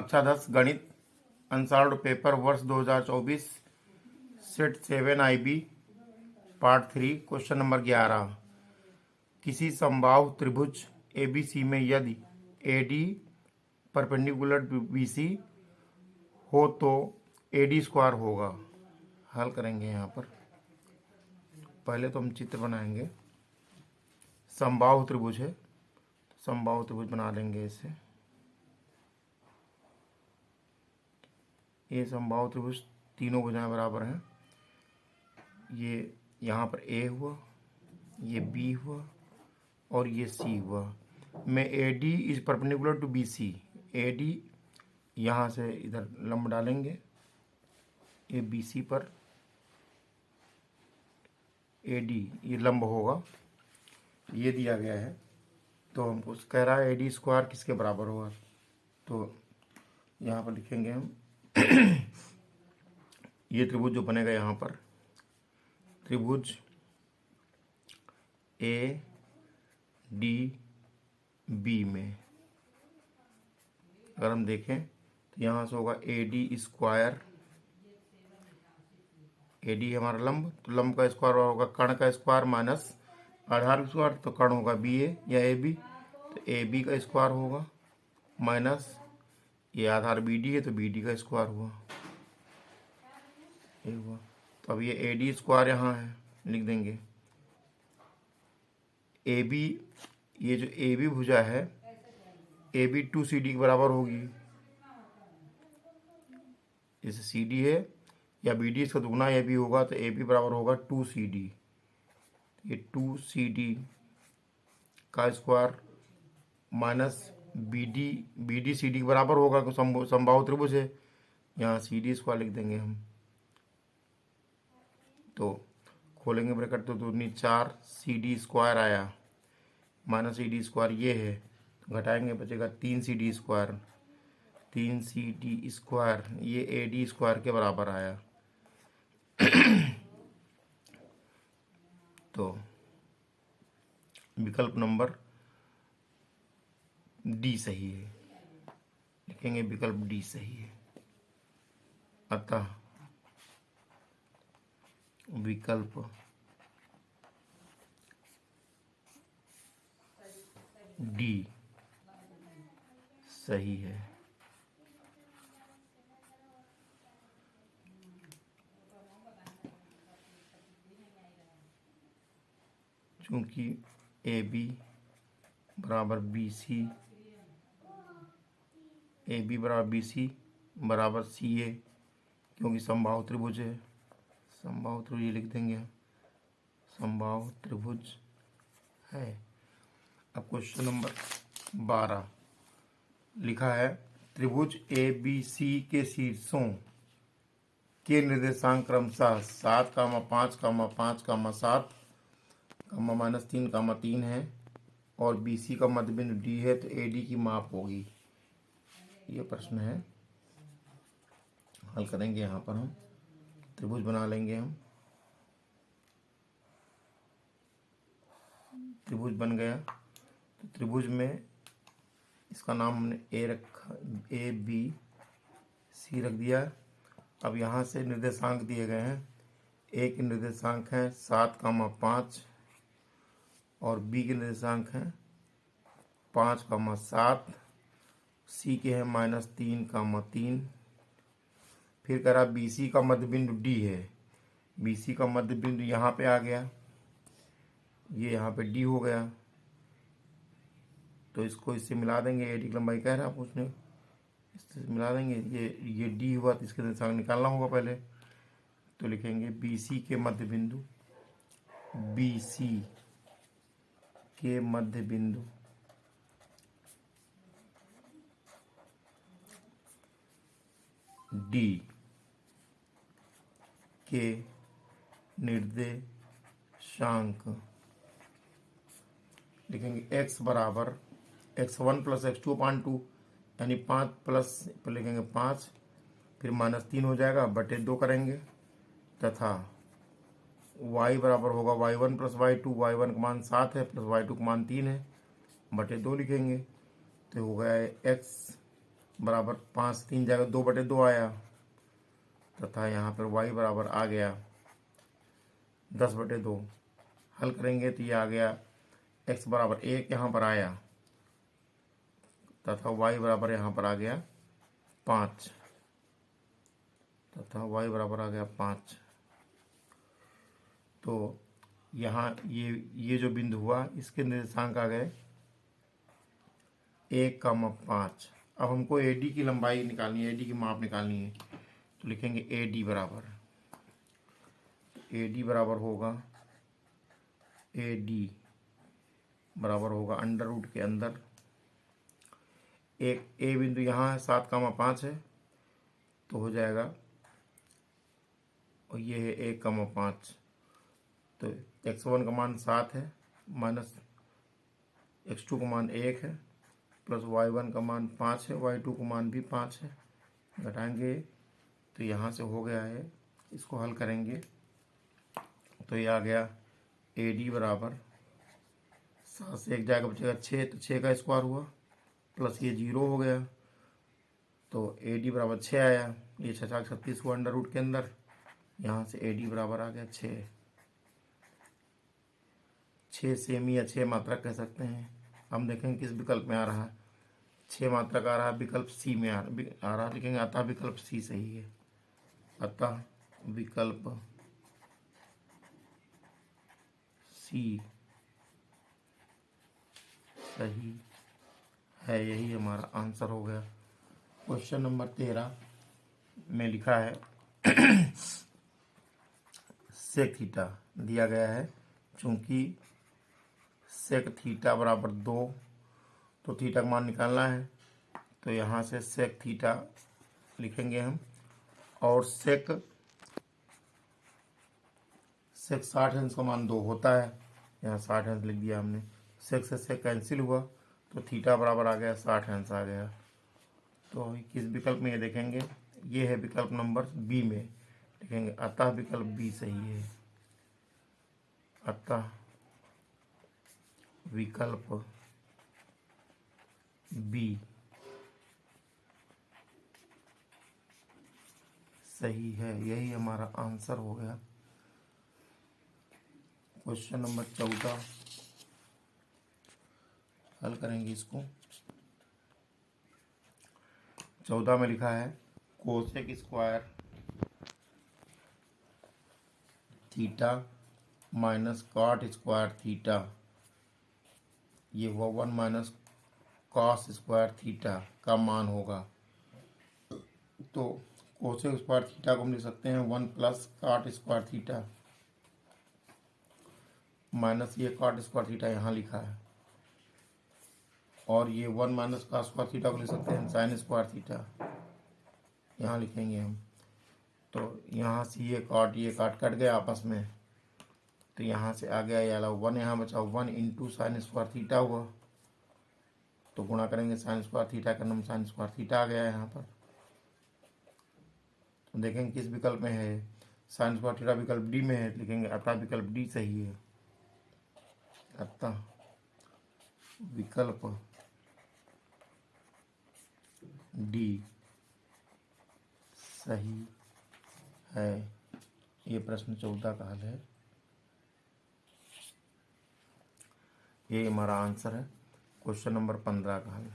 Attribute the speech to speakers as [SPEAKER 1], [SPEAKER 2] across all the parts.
[SPEAKER 1] कक्षा 10 गणित unsolved paper वर्ष 2024 set 7 IB part 3 question number 11। किसी समबाहु त्रिभुज ABC में यदि AD परपेंडिकुलर BC हो तो AD स्क्वायर होगा। हल करेंगे। यहाँ पर पहले तो हम चित्र बनाएंगे। समबाहु त्रिभुज है, समबाहु त्रिभुज बना लेंगे इसे। ये समबाहु त्रिभुज तीनों भुजाएं बराबर हैं। ये यहाँ पर A हुआ, ये B हुआ और ये C हुआ। मैं AD is perpendicular to BC। AD यहाँ से इधर लंब डालेंगे, ये BC पर AD ये लंब होगा, ये दिया गया है। तो हमको कह रहा है AD स्क्वायर किसके बराबर होगा। तो यहाँ पर लिखेंगे हम ये त्रिभुज जो बनेगा यहाँ पर त्रिभुज ADB में अगर हम देखें तो यहाँ से होगा AD स्क्वायर। AD हमारा लंब, तो लंब का स्क्वायर होगा कर्ण का स्क्वायर माइनस आधार स्क्वायर, तो कर्ण होगा BA या AB, तो AB का स्क्वायर होगा माइनस ये आधार BD है तो BD का स्क्वायर हुआ, ये हुआ। तो अब ये AD स्क्वायर यहाँ है, लिख देंगे। AB ये जो AB भुजा है AB 2CD के बराबर होगी। जैसे CD है या BD इसका दुगना AB होगा तो AB बराबर होगा 2CD। ये 2CD का स्क्वायर माइनस BD CD के बराबर होगा, समबाहु त्रिभुज है। यहाँ CD स्क्वायर लिख देंगे हम। तो खोलेंगे ब्रैकेट, तो दूनी 4 CD स्क्वायर आया माइनस CD स्क्वायर ये है, तो घटाएंगे बचेगा 3 CD स्क्वायर। 3 CD स्क्वायर ये AD स्क्वायर के बराबर आया। तो विकल्प नंबर D सही है, लिखेंगे विकल्प D सही है। अतः विकल्प D सही है। चूंकि AB बराबर BC, AB बराबर BC बराबर CA, क्योंकि समबाहु त्रिभुज है। समबाहु त्रिभुज ये लिख देंगे, समबाहु त्रिभुज है। अब क्वेश्चन नंबर 12 लिखा है त्रिभुज ABC के शीर्षों के निर्देशांक क्रमशः 7, 5, 5, 7, -3, 3 है और BC का मध्यबिंदु D है, तो AD की माप होगी। ये प्रश्न है, हल करेंगे। यहाँ पर हम त्रिभुज बना लेंगे। हम त्रिभुज बन गया, तो त्रिभुज में इसका नाम हमने A रखा, ABC रख दिया। अब यहाँ से निर्देशांक दिए गए हैं। A के निर्देशांक हैं 7, 5 और B के निर्देशांक हैं 5, 7। C के हैं -3, 3। फिर कह रहा BC का मध्यबिंदु D है। BC का मध्यबिंदु यहाँ पे आ गया, ये यहाँ पे D हो गया, तो इसको इससे मिला देंगे। AD की लंबाई कह रहा है उसने, इससे मिला देंगे। ये D हुआ तो इसके निर्देशांक निकालना होगा पहले। तो लिखेंगे BC के मध्यबिंदु, BC के मध्यबिंदु D के निर्देशांक लिखेंगे x बराबर x1 + x2/2 यानी 5 प्लस पर लिखेंगे 5, फिर -3 हो जाएगा, बटे 2 करेंगे, तथा y बराबर होगा y1 + y2। y1 का मान 7 है प्लस y2 का मान 3 है, बटे 2 लिखेंगे। तो हो गया x बराबर 5 3 जगह 2/2 आया, तथा यहाँ पर y बराबर आ गया 10/2। हल करेंगे तो ये आ गया x बराबर 1 यहाँ पर आया, तथा y बराबर यहाँ पर आ गया 5, तथा y बराबर आ गया 5। तो यहाँ ये जो बिंदु हुआ इसके निर्देशांक आ गए 1,5। अब हमको AD की लंबाई निकालनी है, AD की माप निकालनी है, तो लिखेंगे AD बराबर होगा AD बराबर होगा अंडर रूट के अंदर एक ए बिंदु यहाँ है 7,5 है, तो हो जाएगा, और ये है 1,5। तो x1 का मान 7 है, माइनस x2 का मान 1 है, प्लस y1 का मान 5 है, y2 का मान भी 5 है। घटाएंगे तो यहाँ से हो गया है, इसको हल करेंगे तो ये आ गया AD बराबर 7 से 1 जाएगा बचेगा 6, तो 6 का स्क्वायर हुआ, प्लस ये 0 हो गया, तो AD बराबर 6 आया। ये 6 36 हुआ अंडर रूट के अंदर, यहाँ से AD बराबर आ गया 6 सेमी या 6 मात्रक कह सकते हैं। हम देखेंगे किस विकल्प में आ रहा है। 6 मात्रक आ रहा है, विकल्प सी में आ रहा है, लिखेंगे अतः विकल्प सी सही है। अतः विकल्प सी सही है, यही हमारा आंसर हो गया। क्वेश्चन नंबर 13 में लिखा है सेक थीटा दिया गया है, चूंकि सेक थीटा बराबर 2, तो थीटा का मान निकालना है, तो यहाँ से सेक थीटा लिखेंगे हम, और सेक 60 अंश का मान 2 होता है, यहाँ 60 अंश लिख दिया हमने। सेक से सेक कैंसिल हुआ, तो थीटा बराबर आ गया 60 अंश आ गया। तो किस विकल्प में ये देखेंगे, ये है विकल्प नंबर बी में, लिखेंगे अतः विकल्प बी सही है। अतः विकल्प बी सही है, यही हमारा आंसर हो गया। क्वेश्चन नंबर 14 हल करेंगे इसको। 14 में लिखा है cosec square theta minus cot square theta, ये हुआ 1 माइनस कॉस स्क्वायर थीटा का मान होगा। तो कोसेक स्क्वायर थीटा को हम लिख सकते हैं 1 plus cot square theta, minus ये कॉट स्क्वायर थीटा यहाँ लिखा है, और ये 1 माइनस कॉस स्क्वायर थीटा को लिख सकते हैं साइन स्क्वायर थीटा, यहाँ लिखेंगे हम। तो यहाँ से ये काट कट गया आपस में, तो यहाँ से आ गया ये अलावा 1 यहाँ बचा, 1 इंटू साइन स्क्वायर थीटा हुआ, तो गुणा करेंगे साइन स्क्वायर थीटा का नाम साइन स्क्वायर थीटा आ गया यहाँ पर। तो देखेंगे किस विकल्प में है, साइन स्क्वायर थीटा विकल्प डी में है, लिखेंगे अतः विकल्प डी सही है। अतः विकल्प डी सही है। ये प्रश्न 14 का हल है, ये हमारा आंसर है। क्वेश्चन नंबर 15 का हल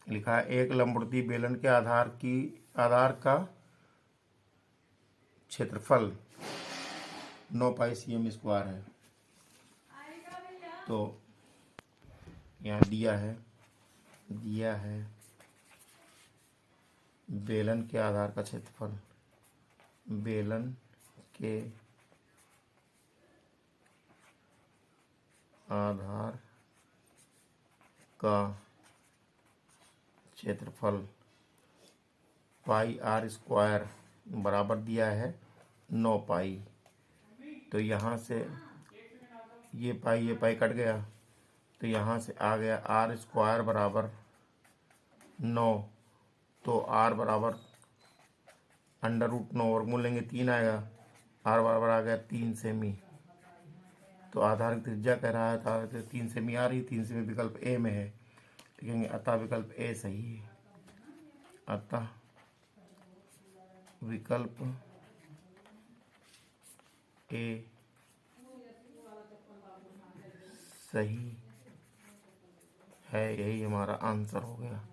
[SPEAKER 1] लिखा है एक लंबवृत्तीय बेलन के आधार का क्षेत्रफल 9 पाई cm स्क्वायर है। तो यहाँ दिया है बेलन के आधार का क्षेत्रफल, बेलन के आधार का क्षेत्रफल पाई आर स्क्वायर बराबर दिया है 9 पाई। तो यहाँ से ये पाई कट गया, तो यहाँ से आ गया आर स्क्वायर बराबर 9, तो आर बराबर अंडर रूट 9 वर्गमूल लेंगे 3 आएगा, आर बराबर आ गया 3 सेमी। तो आधार की त्रिज्या कह रहा है, तो आधार 3 सेमी आ रही, 3 सेमी विकल्प ए में है, लिखेंगे अतः विकल्प ए सही है। अतः विकल्प ए सही है, यही हमारा आंसर हो गया।